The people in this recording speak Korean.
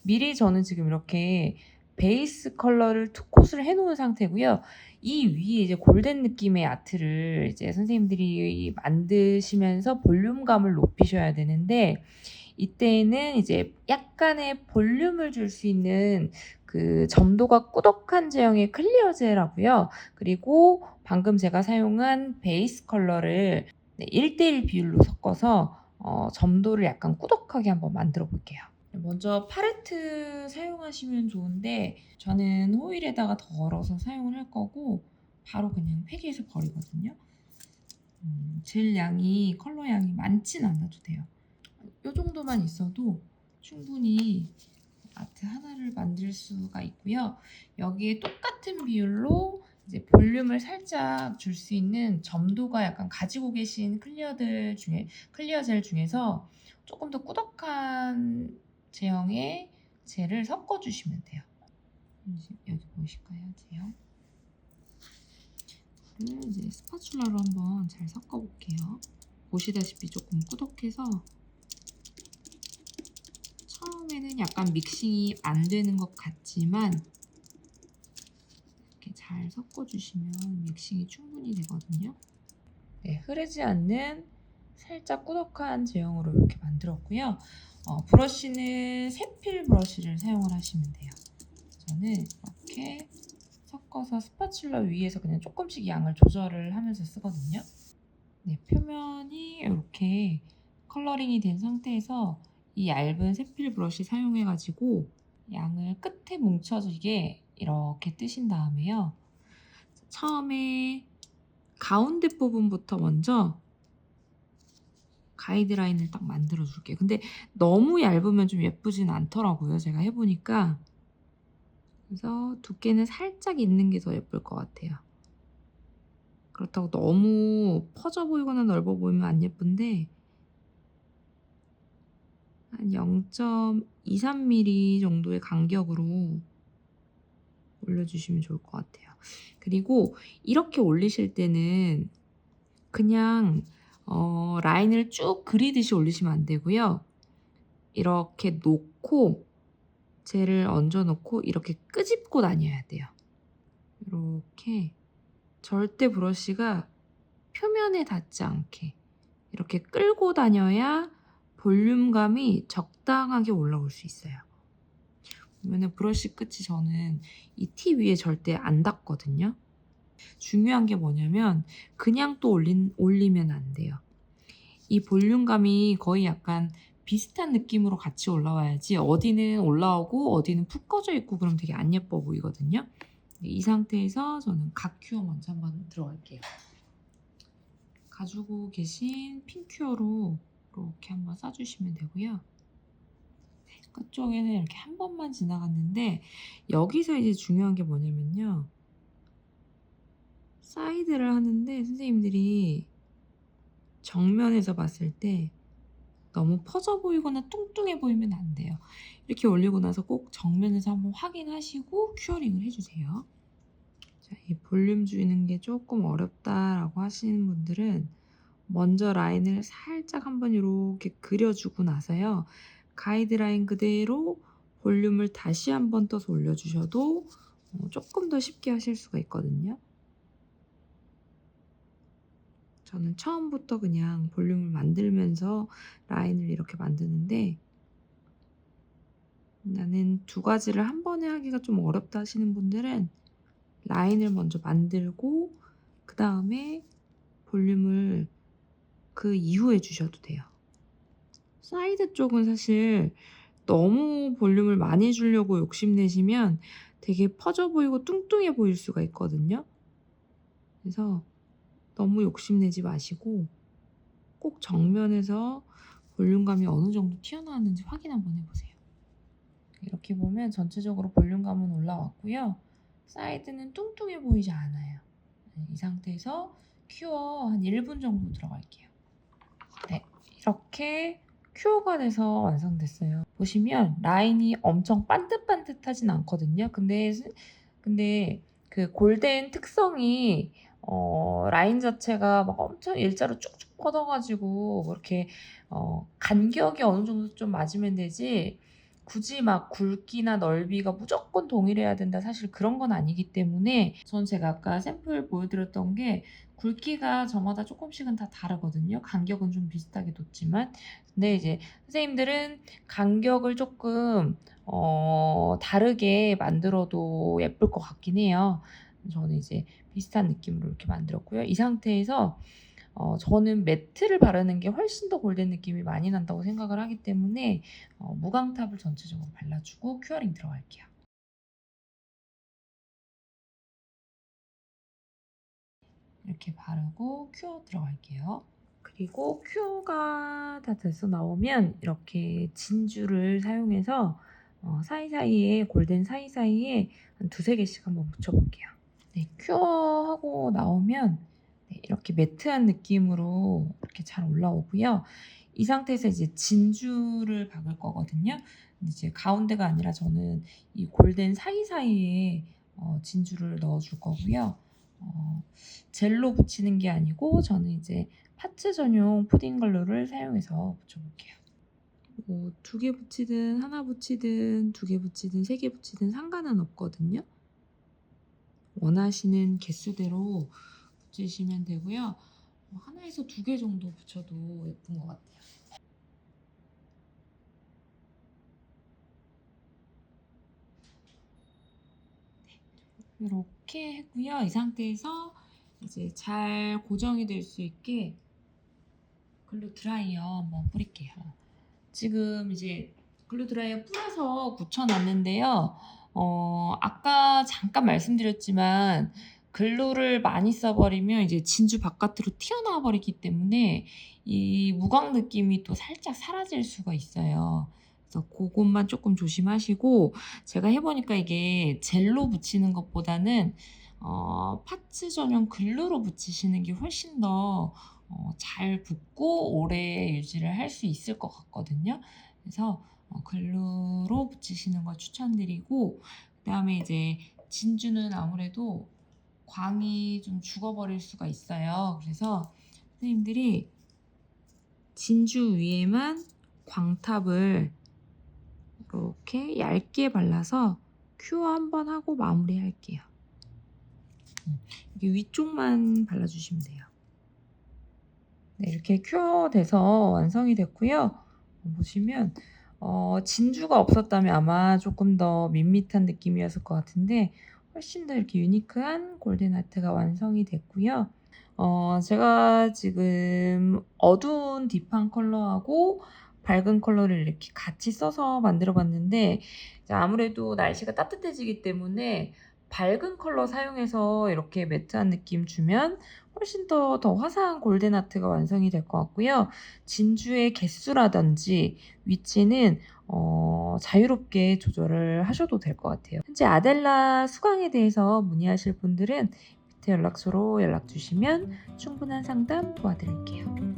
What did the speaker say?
미리 저는 지금 이렇게 베이스 컬러를 투 콧을 해 놓은 상태고요. 이 위에 이제 골덴 느낌의 아트를 이제 선생님들이 만드시면서 볼륨감을 높이셔야 되는데, 이때에는 이제 약간의 볼륨을 줄 수 있는 그 점도가 꾸덕한 제형의 클리어 젤하고요. 그리고 방금 제가 사용한 베이스 컬러를 1:1 비율로 섞어서 점도를 약간 꾸덕하게 한번 만들어 볼게요. 먼저 팔레트 사용하시면 좋은데, 저는 호일에다가 덜어서 사용을 할 거고 바로 그냥 폐기해서 버리거든요. 젤 양이, 컬러 양이 많진 않아도 돼요. 이 정도만 있어도 충분히 아트 하나를 만들 수가 있고요. 여기에 똑같은 비율로 이제 볼륨을 살짝 줄 수 있는 점도가 약간 가지고 계신 클리어 젤 중에서 조금 더 꾸덕한 제형의 젤을 섞어 주시면 돼요. 여기 보이실까요? 제형. 이제 스파츌라로 한번 잘 섞어 볼게요. 보시다시피 조금 꾸덕해서 처음에는 약간 믹싱이 안 되는 것 같지만 이렇게 잘 섞어주시면 믹싱이 충분히 되거든요. 네, 흐르지 않는 살짝 꾸덕한 제형으로 이렇게 만들었고요. 브러쉬는 세필 브러쉬를 사용을 하시면 돼요. 저는 이렇게 섞어서 스파츌라 위에서 그냥 조금씩 양을 조절을 하면서 쓰거든요. 네, 표면이 이렇게 컬러링이 된 상태에서 이 얇은 세필 브러쉬 사용해가지고 양을 끝에 뭉쳐지게 이렇게 뜨신 다음에요. 처음에 가운데 부분부터 먼저 가이드라인을 딱 만들어 줄게요. 근데 너무 얇으면 좀 예쁘진 않더라고요. 제가 해보니까. 그래서 두께는 살짝 있는 게 더 예쁠 것 같아요. 그렇다고 너무 퍼져 보이거나 넓어 보이면 안 예쁜데 한 0.23mm 정도의 간격으로 올려주시면 좋을 것 같아요. 그리고 이렇게 올리실 때는 그냥 라인을 쭉 그리듯이 올리시면 안 되고요. 이렇게 놓고 젤을 얹어 놓고 이렇게 끄집고 다녀야 돼요. 이렇게 절대 브러쉬가 표면에 닿지 않게 이렇게 끌고 다녀야 볼륨감이 적당하게 올라올 수 있어요. 보면은 브러쉬 끝이 저는 이 티 위에 절대 안 닿거든요. 중요한 게 뭐냐면 그냥 또 올리면 안 돼요. 이 볼륨감이 거의 약간 비슷한 느낌으로 같이 올라와야지 어디는 올라오고 어디는 푹 꺼져 있고 그럼 되게 안 예뻐 보이거든요. 이 상태에서 저는 각 큐어 먼저 한번 들어갈게요. 가지고 계신 핀 큐어로 이렇게 한번 싸주시면 되고요. 끝쪽에는 이렇게 한 번만 지나갔는데 여기서 이제 중요한 게 뭐냐면요. 사이드를 하는데 선생님들이 정면에서 봤을 때 너무 퍼져 보이거나 뚱뚱해 보이면 안 돼요. 이렇게 올리고 나서 꼭 정면에서 한번 확인하시고 큐어링을 해주세요. 자, 이 볼륨 주는 게 조금 어렵다라고 하시는 분들은 먼저 라인을 살짝 한번 이렇게 그려주고 나서요. 가이드라인 그대로 볼륨을 다시 한번 떠서 올려주셔도 조금 더 쉽게 하실 수가 있거든요. 저는 처음부터 그냥 볼륨을 만들면서 라인을 이렇게 만드는데 나는 두 가지를 한 번에 하기가 좀 어렵다 하시는 분들은 라인을 먼저 만들고 그 다음에 볼륨을 그 이후에 주셔도 돼요. 사이드 쪽은 사실 너무 볼륨을 많이 주려고 욕심내시면 되게 퍼져 보이고 뚱뚱해 보일 수가 있거든요. 그래서 너무 욕심내지 마시고 꼭 정면에서 볼륨감이 어느 정도 튀어나왔는지 확인 한번 해보세요. 이렇게 보면 전체적으로 볼륨감은 올라왔고요. 사이드는 뚱뚱해 보이지 않아요. 이 상태에서 큐어 한 1분 정도 들어갈게요. 네, 이렇게 큐어가 돼서 완성됐어요. 보시면 라인이 엄청 반듯반듯하진 않거든요. 근데 그 골덴 특성이 라인 자체가 막 엄청 일자로 쭉쭉 뻗어가지고 그렇게 간격이 어느 정도 좀 맞으면 되지 굳이 막 굵기나 넓이가 무조건 동일해야 된다, 사실 그런 건 아니기 때문에 제가 아까 샘플 보여드렸던 게 굵기가 저마다 조금씩은 다 다르거든요. 간격은 좀 비슷하게 뒀지만. 근데 이제 선생님들은 간격을 조금 다르게 만들어도 예쁠 것 같긴 해요. 저는 이제 비슷한 느낌으로 이렇게 만들었고요. 이 상태에서 저는 매트를 바르는 게 훨씬 더 골덴 느낌이 많이 난다고 생각을 하기 때문에 무광탑을 전체적으로 발라주고 큐어링 들어갈게요. 이렇게 바르고 큐어 들어갈게요. 그리고 큐어가 다 돼서 나오면 이렇게 진주를 사용해서 사이사이에, 골덴 사이사이에 한 두세 개씩 한번 묻혀볼게요. 네, 큐어하고 나오면 네, 이렇게 매트한 느낌으로 이렇게 잘 올라오고요. 이 상태에서 이제 진주를 박을 거거든요. 근데 이제 가운데가 아니라 저는 이 골덴 사이사이에 진주를 넣어줄 거고요. 젤로 붙이는 게 아니고 저는 이제 파츠 전용 푸딩 글루를 사용해서 붙여볼게요. 뭐 2개 붙이든 하나 붙이든 2개 붙이든 3개 붙이든 상관은 없거든요. 원하시는 개수대로 붙이시면 되고요. 하나에서 2개 정도 붙여도 예쁜 것 같아요. 이렇게 했고요. 이 상태에서 이제 잘 고정이 될 수 있게 글루 드라이어 한번 뿌릴게요. 지금 이제 글루 드라이어 뿌려서 붙여놨는데요. 아까 잠깐 말씀드렸지만 글루를 많이 써버리면 이제 진주 바깥으로 튀어나와 버리기 때문에 이 무광 느낌이 또 살짝 사라질 수가 있어요. 그래서 그것만 조금 조심하시고, 제가 해보니까 이게 젤로 붙이는 것보다는 파츠 전용 글루로 붙이시는 게 훨씬 더 잘 붙고 오래 유지를 할 수 있을 것 같거든요. 그래서 글루로 붙이시는 걸 추천드리고, 그다음에 이제 진주는 아무래도 광이 좀 죽어버릴 수가 있어요. 그래서 선생님들이 진주 위에만 광탑을 이렇게 얇게 발라서 큐어 한번 하고 마무리할게요. 이게 위쪽만 발라주시면 돼요. 네, 이렇게 큐어 돼서 완성이 됐고요. 보시면 진주가 없었다면 아마 조금 더 밋밋한 느낌이었을 것 같은데 훨씬 더 이렇게 유니크한 골든 아트가 완성이 됐고요. 제가 지금 어두운 딥한 컬러하고 밝은 컬러를 이렇게 같이 써서 만들어 봤는데, 아무래도 날씨가 따뜻해지기 때문에 밝은 컬러 사용해서 이렇게 매트한 느낌 주면 훨씬 더 화사한 골든 아트가 완성이 될 것 같고요. 진주의 개수라든지 위치는 자유롭게 조절을 하셔도 될 것 같아요. 현재 아델라 수광에 대해서 문의하실 분들은 밑에 연락처로 연락 주시면 충분한 상담 도와드릴게요.